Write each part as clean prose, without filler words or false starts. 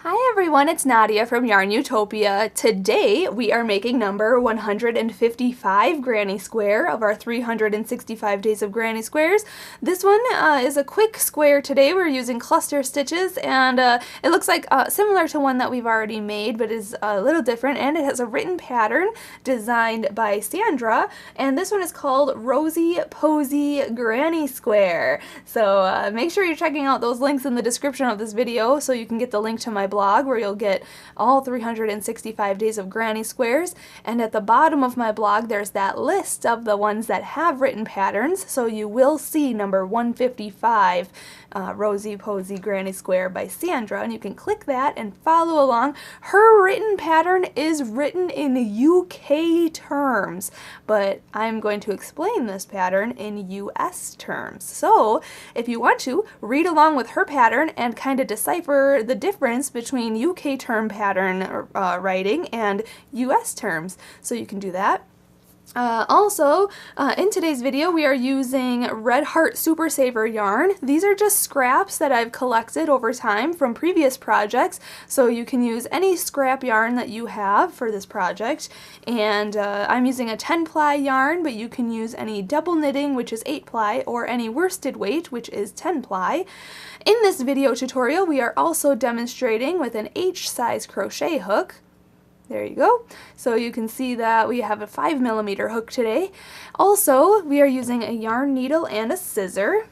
Hi everyone, it's Nadia from YARNutopia. Today we are making number 155 granny square of our 365 days of granny squares. This one is a quick square today. We're using cluster stitches and it looks like similar to one that we've already made, but is a little different, and it has a written pattern designed by Sandra, and this one is called Rosy Posy Granny Square. So make sure you're checking out those links in the description of this video so you can get the link to my blog where you'll get all 365 days of granny squares, and at the bottom of my blog there's that list of the ones that have written patterns, so you will see number 155 Rosy Posy Granny Square by Sandra, and you can click that and follow along. Her written pattern is written in UK terms, but I'm going to explain this pattern in US terms. So if you want to, read along with her pattern and kind of decipher the difference between UK term pattern writing and US terms. So you can do that. Also, in today's video we are using Red Heart Super Saver yarn. These are just scraps that I've collected over time from previous projects, so you can use any scrap yarn that you have for this project. And I'm using a 10-ply yarn, but you can use any double knitting, which is 8-ply, or any worsted weight, which is 10-ply. In this video tutorial we are also demonstrating with an H-size crochet hook. There you go. So you can see that we have a 5mm hook today. Also, we are using a yarn needle and a scissor.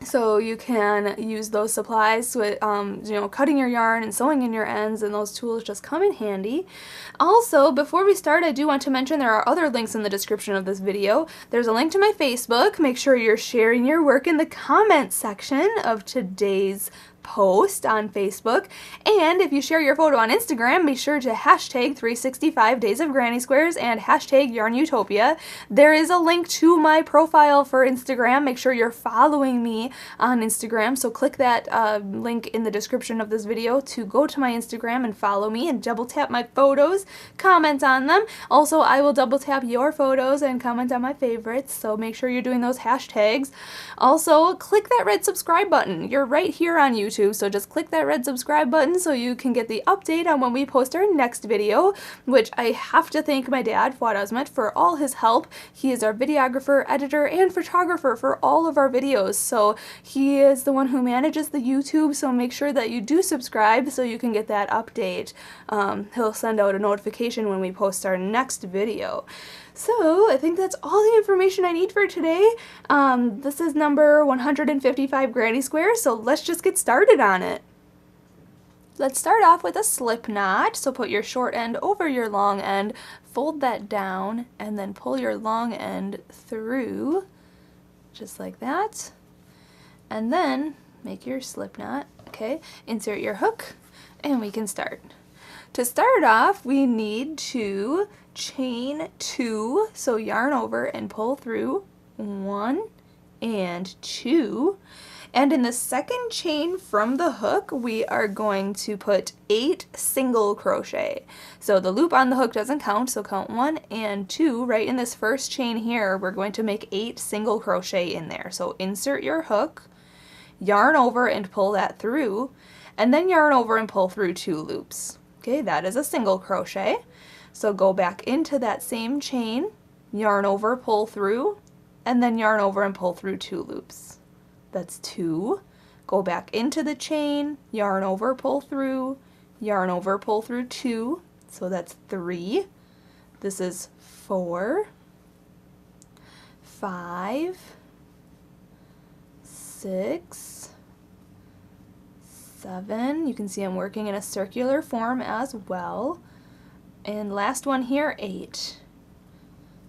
So you can use those supplies with, cutting your yarn and sewing in your ends, and those tools just come in handy. Also, before we start, I do want to mention there are other links in the description of this video. There's a link to my Facebook. Make sure you're sharing your work in the comments section of today's post on Facebook, and if you share your photo on Instagram, be sure to hashtag 365 days of granny squares and hashtag YARNutopia. There is a link to my profile for Instagram. Make sure you're following me on Instagram, so click that link in the description of this video to go to my Instagram and follow me, and double tap my photos, comment on them. Also, I will double tap your photos and comment on my favorites, so make sure you're doing those hashtags. Also, click that red subscribe button. You're right here on YouTube, so just click that red subscribe button so you can get the update on when we post our next video, which I have to thank my dad, Fuad, Azmat, for all his help. He is our videographer, editor, and photographer for all of our videos, so he is the one who manages the YouTube, so make sure that you do subscribe so you can get that update. He'll send out a notification when we post our next video. So I think that's all the information I need for today. This is number 155 granny squares, so let's just get started on it. Let's start off with a slip knot. So put your short end over your long end, fold that down, and then pull your long end through, just like that. And then make your slip knot. Okay, insert your hook, and we can start. To start off, we need to chain 2, so yarn over and pull through 1 and 2, and in the second chain from the hook we are going to put 8 single crochet. So the loop on the hook doesn't count, so count 1 and 2. Right in this first chain here we're going to make 8 single crochet in there. So insert your hook, yarn over and pull that through, and then yarn over and pull through 2 loops. Okay, that is a single crochet. So go back into that same chain, yarn over, pull through, and then yarn over and pull through 2 loops. That's 2. Go back into the chain, yarn over, pull through, yarn over, pull through 2. So that's 3. This is 4, 5, 6, 7. You can see I'm working in a circular form as well. And last one here, 8.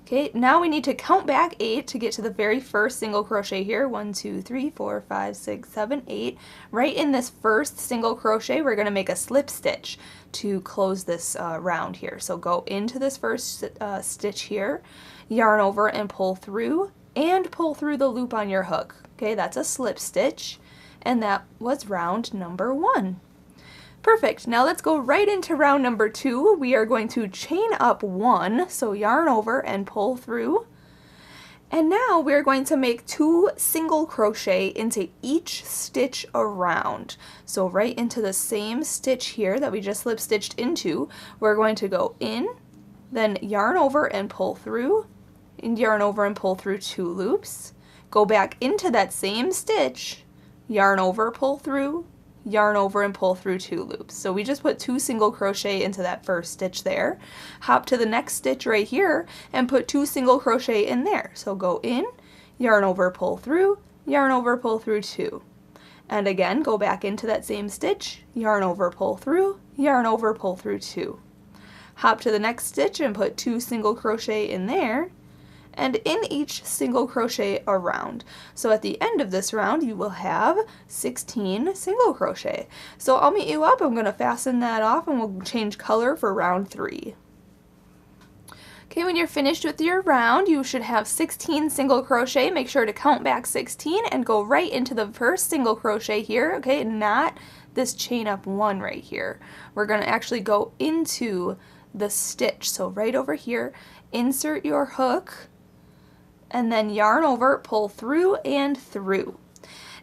Okay, now we need to count back 8 to get to the very first single crochet here. 1, 2, 3, 4, 5, 6, 7, 8. Right in this first single crochet, we're going to make a slip stitch to close this round here. So go into this first stitch here, yarn over and pull through the loop on your hook. Okay, that's a slip stitch, and that was round number 1. Perfect. Now let's go right into round number 2. We are going to chain up 1, so yarn over and pull through, And now we're going to make 2 single crochet into each stitch around. So right into the same stitch here that we just slip stitched into, we're going to go in, then yarn over and pull through, and yarn over and pull through 2 loops, go back into that same stitch, yarn over, pull through, yarn over and pull through 2 loops. So we just put 2 single crochet into that first stitch there. Hop to the next stitch right here and put 2 single crochet in there. So go in, yarn over, pull through, yarn over, pull through 2. And again, go back into that same stitch, yarn over, pull through, yarn over, pull through 2. Hop to the next stitch and put 2 single crochet in there, and in each single crochet around. So at the end of this round you will have 16 single crochet. So I'll meet you up, I'm going to fasten that off and we'll change color for round 3. Okay, when you're finished with your round, you should have 16 single crochet. Make sure to count back 16 and go right into the first single crochet here, okay, not this chain up 1 right here. We're going to actually go into the stitch. So right over here, insert your hook, and then yarn over, pull through and through.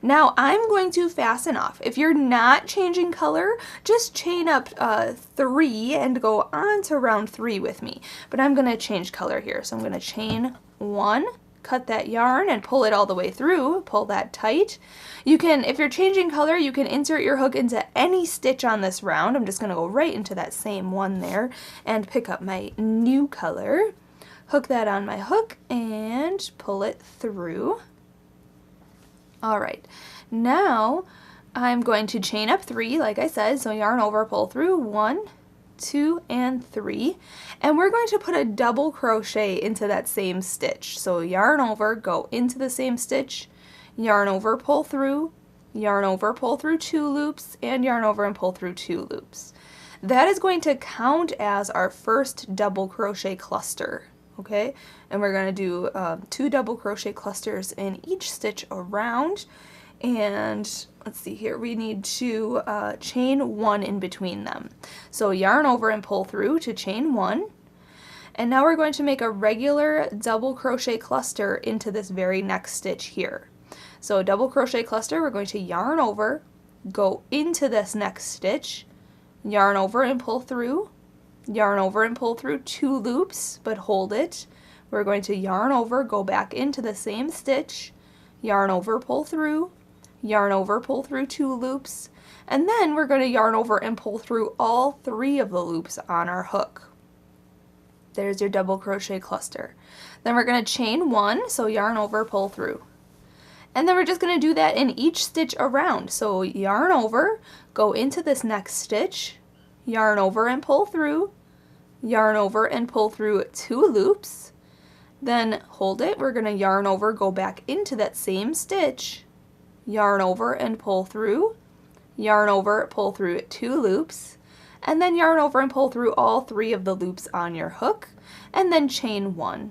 Now I'm going to fasten off. If you're not changing color, just chain up 3 and go on to round 3 with me. But I'm going to change color here. So I'm going to chain 1, cut that yarn and pull it all the way through, pull that tight. You can, if you're changing color, you can insert your hook into any stitch on this round. I'm just going to go right into that same one there and pick up my new color. Hook that on my hook and pull it through. Alright, now I'm going to chain up 3 like I said, so yarn over, pull through, 1, 2, and 3, and we're going to put a double crochet into that same stitch. So yarn over, go into the same stitch, yarn over, pull through, yarn over, pull through 2 loops, and yarn over and pull through 2 loops. That is going to count as our first double crochet cluster. Okay, and we're going to do 2 double crochet clusters in each stitch around, and let's see here, we need to chain 1 in between them. So yarn over and pull through to chain 1, and now we're going to make a regular double crochet cluster into this very next stitch here. So a double crochet cluster, we're going to yarn over, go into this next stitch, yarn over and pull through, yarn over and pull through 2 loops, but hold it. We're going to yarn over, go back into the same stitch, yarn over, pull through, yarn over, pull through 2 loops, and then we're going to yarn over and pull through all 3 of the loops on our hook. There's your double crochet cluster. Then we're going to chain 1, so yarn over, pull through. And then we're just going to do that in each stitch around. So yarn over, go into this next stitch, yarn over and pull through, yarn over and pull through 2 loops, then hold it, we're going to yarn over, go back into that same stitch, yarn over and pull through, yarn over, pull through 2 loops, and then yarn over and pull through all 3 of the loops on your hook, and then chain 1,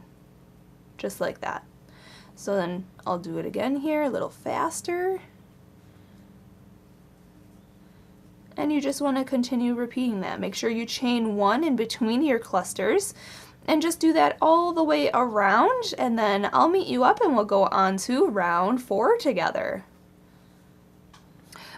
just like that. So then I'll do it again here, a little faster. And you just want to continue repeating that. Make sure you chain 1 in between your clusters and just do that all the way around, and then I'll meet you up and we'll go on to round 4 together.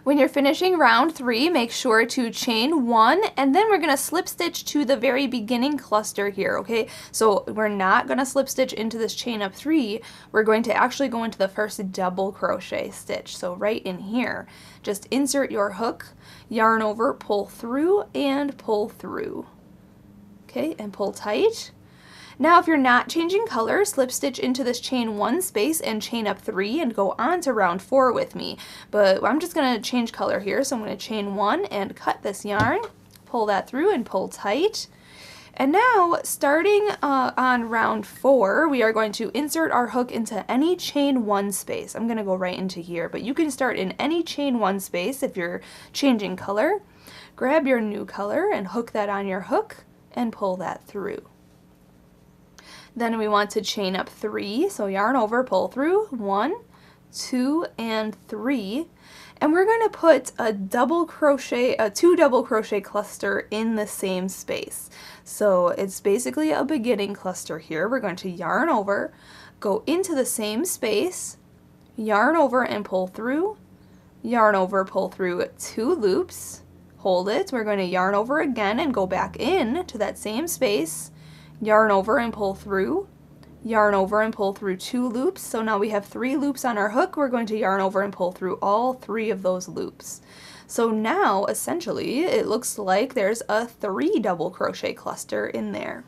When you're finishing round 3, make sure to chain 1, and then we're going to slip stitch to the very beginning cluster here, okay? So we're not going to slip stitch into this chain up 3, we're going to actually go into the first double crochet stitch. So right in here, just insert your hook, yarn over, pull through, and pull through. Okay, and pull tight. Now if you're not changing color, slip stitch into this chain 1 space and chain up 3 and go on to round 4 with me. But I'm just going to change color here, so I'm going to chain 1 and cut this yarn, pull that through and pull tight. And now starting on round 4, we are going to insert our hook into any chain 1 space. I'm going to go right into here, but you can start in any chain 1 space if you're changing color. Grab your new color and hook that on your hook and pull that through. Then we want to chain up 3, so yarn over, pull through, 1, 2, and 3, and we're going to put a 2 double crochet cluster in the same space. So it's basically a beginning cluster here. We're going to yarn over, go into the same space, yarn over and pull through, yarn over, pull through 2 loops, hold it, we're going to yarn over again and go back in to that same space, yarn over and pull through, yarn over and pull through 2 loops. So now we have 3 loops on our hook. We're going to yarn over and pull through all 3 of those loops. So now essentially it looks like there's a 3 double crochet cluster in there.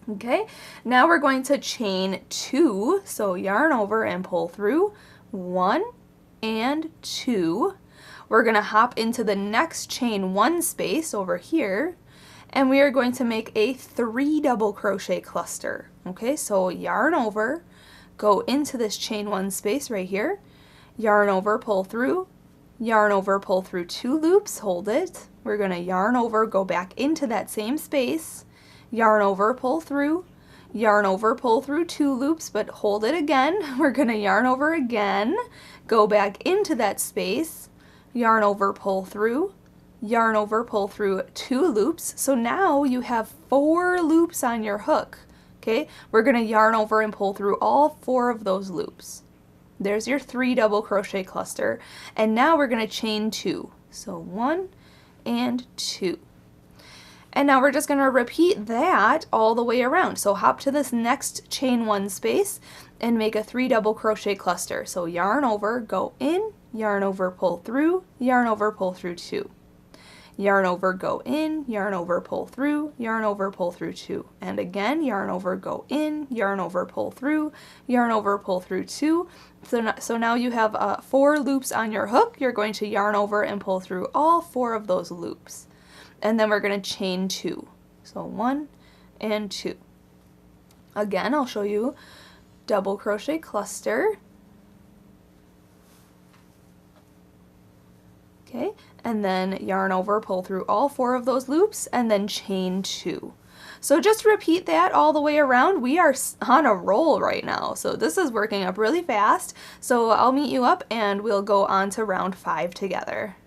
Okay, now we're going to chain 2, so yarn over and pull through 1 and 2. We're going to hop into the next chain 1 space over here, and we are going to make a 3 double crochet cluster. Okay, so yarn over, go into this chain 1 space right here, yarn over, pull through, yarn over, pull through 2 loops, hold it. We're going to yarn over, go back into that same space, yarn over, pull through, yarn over, pull through 2 loops, but hold it again. We're going to yarn over again, go back into that space, yarn over, pull through, yarn over, pull through 2 loops. So now you have 4 loops on your hook. Okay, we're going to yarn over and pull through all 4 of those loops. There's your 3 double crochet cluster, and now we're going to chain 2. So 1 and 2. And now we're just going to repeat that all the way around. So hop to this next chain 1 space and make a 3 double crochet cluster. So yarn over, go in, yarn over, pull through, yarn over, pull through 2. Yarn over, go in, yarn over, pull through, yarn over, pull through 2. And again, yarn over, go in, yarn over, pull through, yarn over, pull through 2. So now you have 4 loops on your hook. You're going to yarn over and pull through all 4 of those loops. And then we're going to chain 2. So 1 and 2. Again, I'll show you double crochet cluster. Okay, and then yarn over, pull through all 4 of those loops, and then chain 2. So just repeat that all the way around. We are on a roll right now, so this is working up really fast. So I'll meet you up and we'll go on to round 5 together.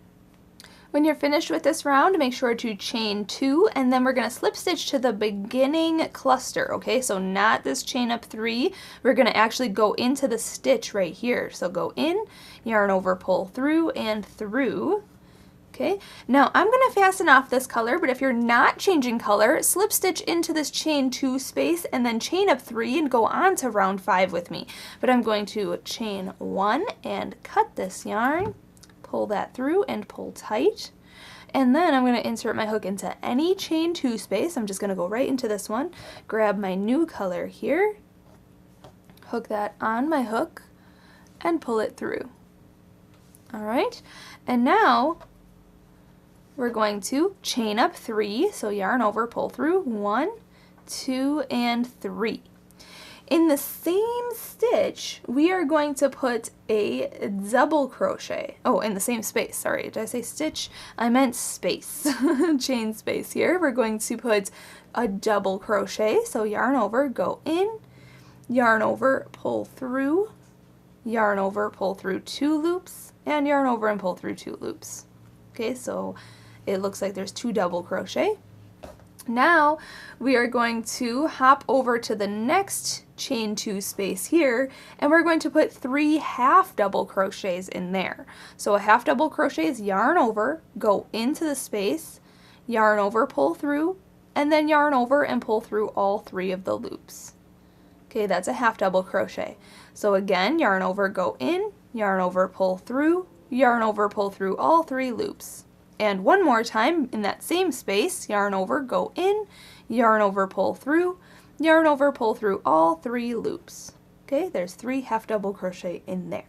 When you're finished with this round, make sure to chain 2, and then we're going to slip stitch to the beginning cluster, okay? So not this chain up 3, we're going to actually go into the stitch right here. So go in, yarn over, pull through, and through. Okay, now I'm going to fasten off this color, but if you're not changing color, slip stitch into this chain 2 space and then chain up 3 and go on to round 5 with me. But I'm going to chain 1 and cut this yarn, pull that through and pull tight, and then I'm going to insert my hook into any chain 2 space. I'm just going to go right into this one, grab my new color here, hook that on my hook, and pull it through. Alright, and now we're going to chain up 3, so yarn over, pull through 1, 2, and 3. In the same stitch, we are going to put a double crochet. Oh, in the same space, sorry, did I say stitch? I meant space, chain space here. We're going to put a double crochet, so yarn over, go in, yarn over, pull through, yarn over, pull through 2 loops, and yarn over and pull through 2 loops. Okay, so it looks like there's 2 double crochet. Now we are going to hop over to the next chain 2 space here, and we're going to put 3 half double crochets in there. So a half double crochet is yarn over, go into the space, yarn over, pull through, and then yarn over and pull through all 3 of the loops. Okay, that's a half double crochet. So again, yarn over, go in, yarn over, pull through, yarn over, pull through all 3 loops. And one more time in that same space, yarn over, go in, yarn over, pull through, yarn over, pull through all 3 loops. Okay, there's 3 half double crochet in there.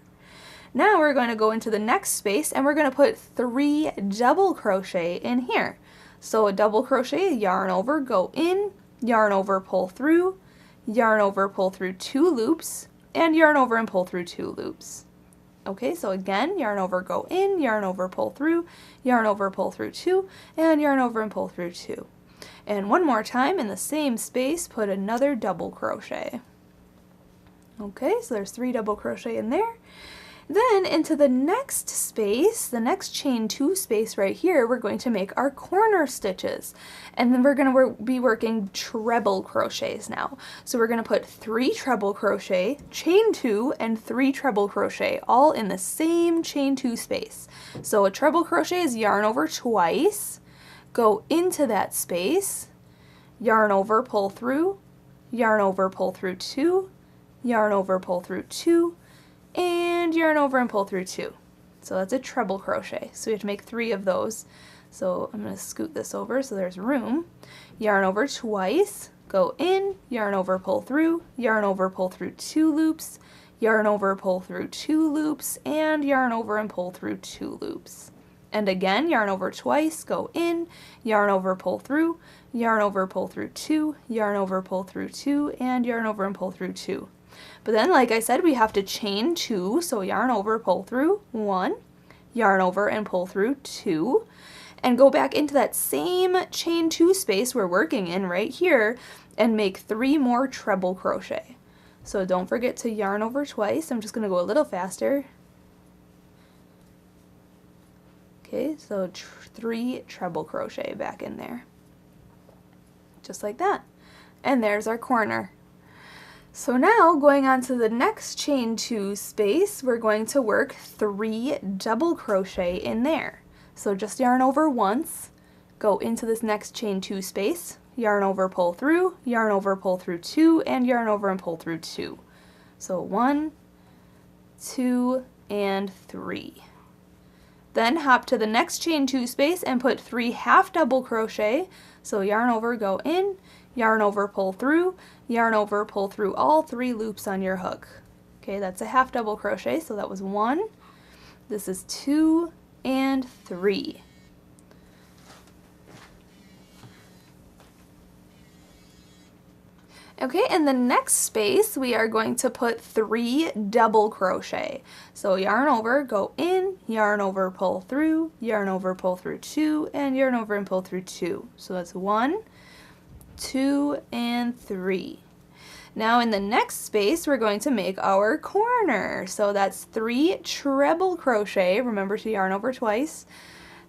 Now we're going to go into the next space and we're going to put 3 double crochet in here. So a double crochet, yarn over, go in, yarn over, pull through, yarn over, pull through 2 loops, and yarn over and pull through 2 loops. Okay, so again, yarn over, go in, yarn over, pull through, yarn over, pull through 2, and yarn over and pull through 2. And one more time in the same space, put another double crochet. Okay, so there's 3 double crochet in there. Then into the next space, the next chain 2 space right here, we're going to make our corner stitches. And then we're going to be working treble crochets now. So we're going to put 3 treble crochet, chain 2, and 3 treble crochet, all in the same chain 2 space. So a treble crochet is yarn over twice, go into that space, yarn over, pull through, yarn over, pull through 2, yarn over, pull through 2, and yarn over and pull through 2. So that's a treble crochet. So we have to make 3 of those. So I'm going to scoot this over so there's room. Yarn over twice, go in, yarn over, pull through, yarn over, pull through 2 loops, yarn over, pull through 2 loops, and yarn over and pull through 2 loops. And again, yarn over twice, go in, yarn over, pull through, yarn over, pull through 2, yarn over, pull through 2, and yarn over and pull through 2. But then, like I said, we have to chain 2, so yarn over, pull through 1, yarn over and pull through 2, and go back into that same chain 2 space we're working in right here and make 3 more treble crochet. So don't forget to yarn over twice. I'm just going to go a little faster. Okay, so 3 treble crochet back in there. Just like that. And there's our corner. So now, going on to the next chain 2 space, we're going to work 3 double crochet in there. So just yarn over once, go into this next chain 2 space, yarn over, pull through, yarn over, pull through 2, and yarn over and pull through 2. So 1, 2, and 3. Then hop to the next chain 2 space and put 3 half double crochet. So yarn over, go in, yarn over, pull through, yarn over, pull through all 3 loops on your hook. Okay, that's a half double crochet, so that was 1. This is 2 and 3. Okay, in the next space, we are going to put 3 double crochet. So yarn over, go in, yarn over, pull through, yarn over, pull through 2, and yarn over and pull through 2. So that's 1, 2, and 3. Now in the next space, we're going to make our corner. So that's 3 treble crochet. Remember to yarn over twice.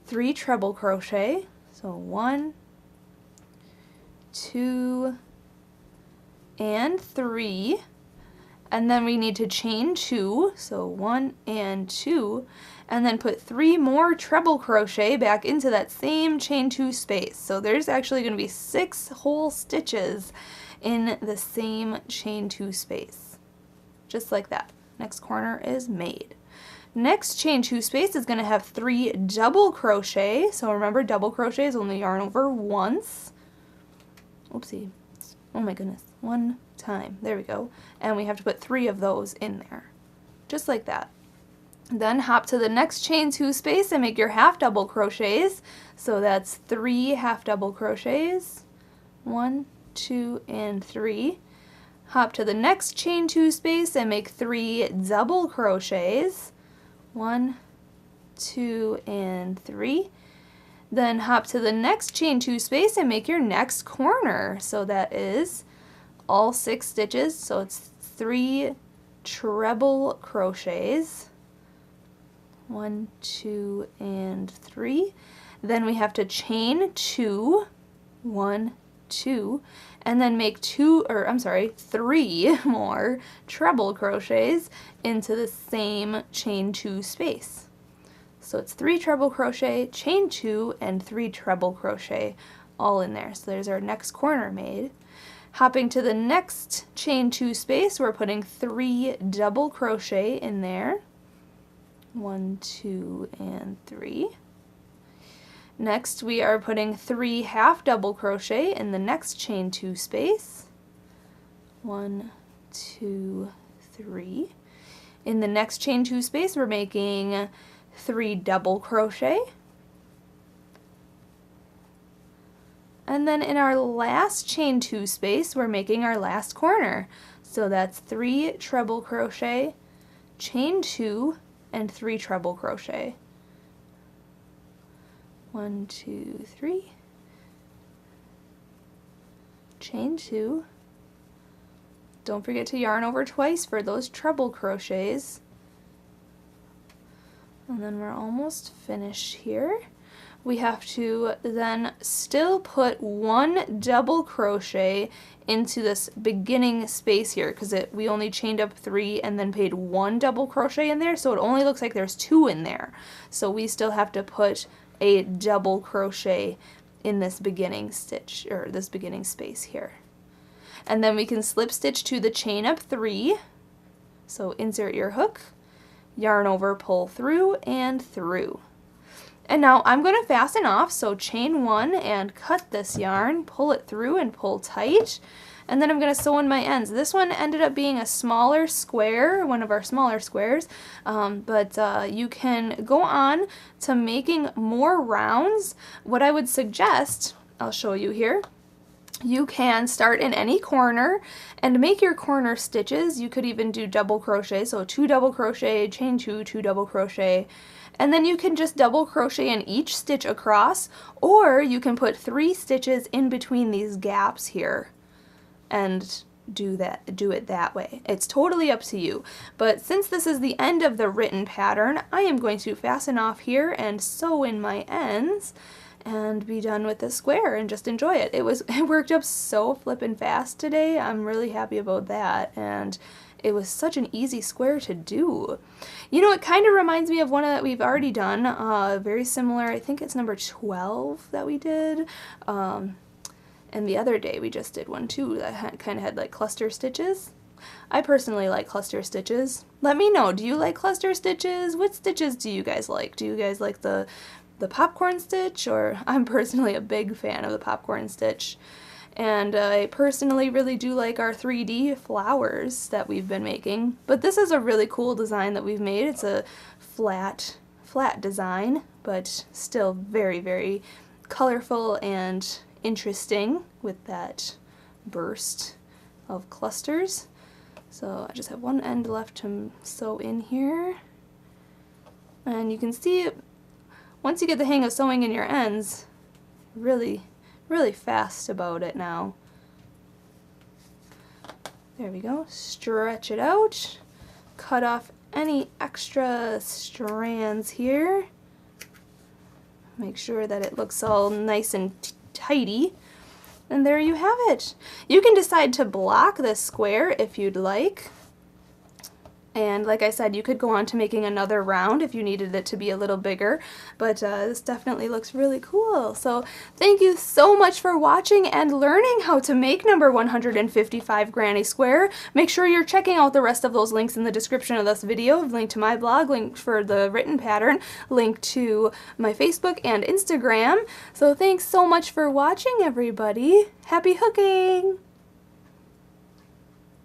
3 treble crochet. So 1, 2, and 3. And then we need to chain 2. So 1 and 2. And then put 3 more treble crochet back into that same chain 2 space. So there's actually going to be 6 whole stitches in the same chain 2 space. Just like that. Next corner is made. Next chain 2 space is going to have 3 double crochet. So remember, double crochet is only yarn over once. Oopsie. Oh my goodness. One time. There we go. And we have to put 3 of those in there. Just like that. Then hop to the next chain 2 space and make your half double crochets. So that's 3 half double crochets. 1, 2, and 3. Hop to the next chain 2 space and make 3 double crochets. 1, 2, and 3. Then hop to the next chain 2 space and make your next corner. So that is all 6 stitches. So it's 3 treble crochets. 1, 2, and 3. Then we have to chain 2, 1, 2, and then make 3 more treble crochets into the same chain 2 space. So it's 3 treble crochet, chain 2, and 3 treble crochet all in there. So there's our next corner made. Hopping to the next chain 2 space, we're putting 3 double crochet in there. 1, 2, and 3. Next, we are putting 3 half double crochet in the next chain 2 space. 1, 2, 3. In the next chain 2 space, we're making 3 double crochet. And then in our last chain 2 space, we're making our last corner. So that's 3 treble crochet, chain 2, and 3 treble crochet. 1, 2, 3. Chain 2. Don't forget to yarn over twice for those treble crochets. And then we're almost finished here. We have to then still put one double crochet into this beginning space here, because we only chained up 3 and then paid 1 double crochet in there, so it only looks like there's 2 in there. So we still have to put a double crochet in this beginning stitch, or this beginning space here. And then we can slip stitch to the chain up 3. So insert your hook, yarn over, pull through, and through. And now I'm going to fasten off, so chain 1 and cut this yarn, pull it through and pull tight, and then I'm going to sew in my ends. This one ended up being a smaller square, one of our smaller squares, but you can go on to making more rounds. What I would suggest, I'll show you here, you can start in any corner and make your corner stitches. You could even do double crochet, so 2 double crochet, chain 2, 2 double crochet, and then you can just double crochet in each stitch across, or you can put 3 stitches in between these gaps here and do it that way. It's totally up to you. But since this is the end of the written pattern, I am going to fasten off here and sew in my ends and be done with the square and just enjoy it. It worked up so flippin' fast today. I'm really happy about that, and it was such an easy square to do. You know, it kind of reminds me of one that we've already done, very similar. I think it's number 12 that we did. And the other day we just did one too that kind of had like cluster stitches. I personally like cluster stitches. Let me know, do you like cluster stitches? What stitches do you guys like? Do you guys like the popcorn stitch? Or I'm personally a big fan of the popcorn stitch. And I personally really do like our 3D flowers that we've been making. But this is a really cool design that we've made. It's a flat design, but still very, very colorful and interesting with that burst of clusters. So I just have one end left to sew in here. And you can see, once you get the hang of sewing in your ends, really fast about it now. There we go. Stretch it out. Cut off any extra strands here. Make sure that it looks all nice and tidy. And there you have it. You can decide to block this square if you'd like. And like I said, you could go on to making another round if you needed it to be a little bigger, but this definitely looks really cool. So thank you so much for watching and learning how to make number 155 granny square. Make sure you're checking out the rest of those links in the description of this video. Link to my blog, link for the written pattern, link to my Facebook and Instagram. So thanks so much for watching, everybody. Happy hooking!